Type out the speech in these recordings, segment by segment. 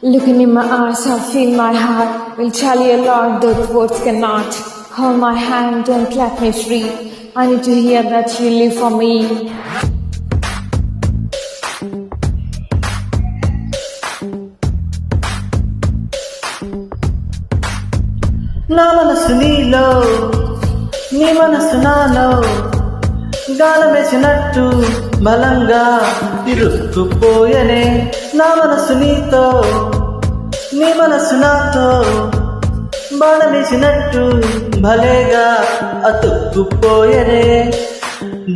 Looking in my eyes, I feel my heart will tell you a lot that words cannot. Hold my hand, don't let me free. I need to hear that you live for me. నా మనసు నీలో నీ మనసు నాలో గాలమేసినట్టు బలంగా ఇరుక్కుపోయనే నా మనసు నీతో నీ మనసు నాతో బాణమేసినట్టు భలేగా అతుక్కుపోయనే.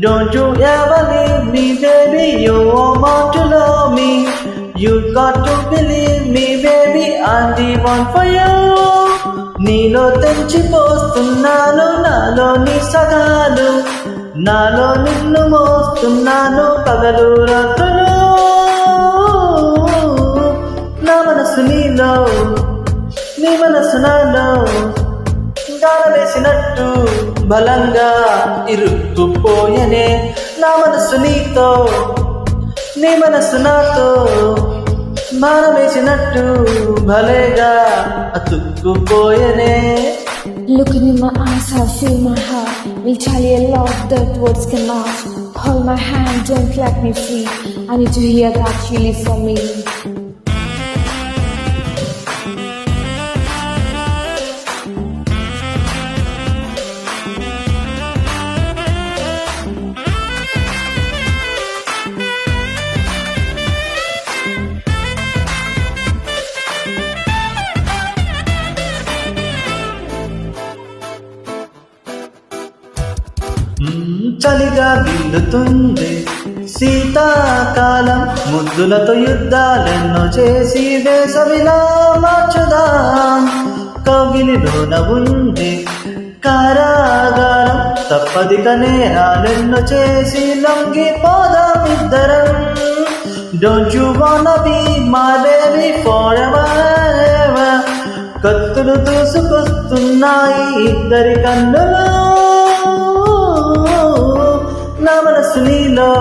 Don't you ever leave me, baby, you want to love me. You got to believe me, baby, I'm the one for you. నీలో తెంచిపోస్తున్నాను నాలోని సగాలు, నాలో నిన్ను మోస్తున్నాను పగలు రాత్రులు. నా మనసు నీలో నీ మనసు నాలో గాలవేసినట్టు బలంగా ఇరుక్కుపోయనే. నా మనసు నీతో నీ మనసు నాతో భారమేసినట్టు భలేగా అతుక్కుపోయనే. Looking in my eyes, I feel my heart will tell you a lot that words cannot. Hold my hand, don't let me free. I need to hear that you live for me. చలిగా గిల్లుతుంది శీతాకాలం, ముద్దులతో యుద్ధాలెన్నో చేసి వేసవిలా మార్చుదాం. కౌగిలిలోన ఉంది కారాగారం, తప్పదిక నేరాలెన్నో చేసి లొంగిపోదాం ఇద్దరం. Don't you wanna be my baby forever ever? కత్తులు దూసుకొస్తున్నాయి ఇద్దరి కన్నులు. నా మనసు నీలో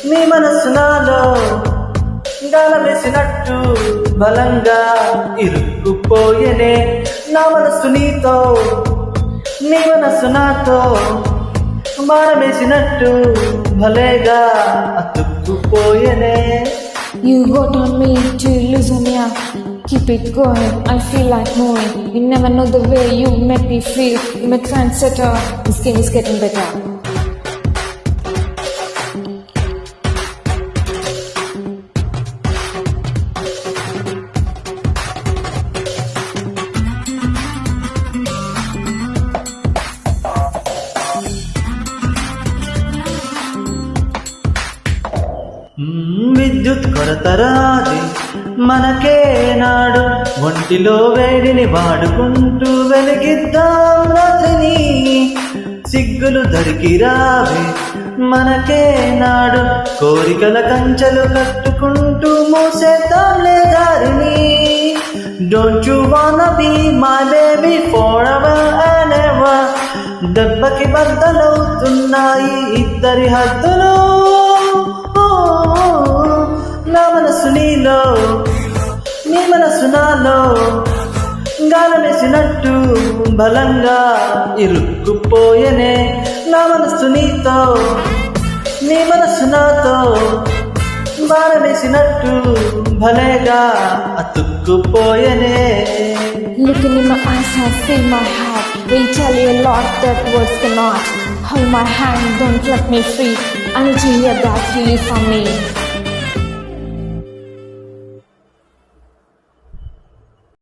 నీ మనసు నాలో గాలమేసినట్టు బలంగా ఇరుక్కుపోయనే. నా మనసు నీతో నీ మనసు నాతో భారమేసినట్టు భలేగా అతుక్కుపోయనే. You got on me to loosen me up. Keep it going, I feel like moving. You never know the way you make me feel. You make trendsetter, this game is getting better. విద్యుత్ కొరత రాది మనకే నాడు, ఒంటిలో వేడిని వాడుకుంటూ వెలిగిద్దాం రాత్రిని. సిగ్గులు దరికి రావే మనకే నాడు, కోరికల కంచెలు కట్టుకుంటూ మూసేద్దాంలే దారిని. Don't you wanna be my baby forever and ever? దెబ్బకి బద్దలవుతున్నాయి ఇద్దరి హద్దులు. నా మనసు నీలో నీ మనసు నాలో గాలమేసినట్టు బలంగా ఇరుక్కుపోయనే. నా మనసు నీతో నీ మనసు నాతో భారమేసినట్టు భలేగా అతుక్కుపోయనే. Looking in my eyes, I feel my heart will tell you a lot that words cannot. Hold my hand, don't let me free. I need to hear that you live for me.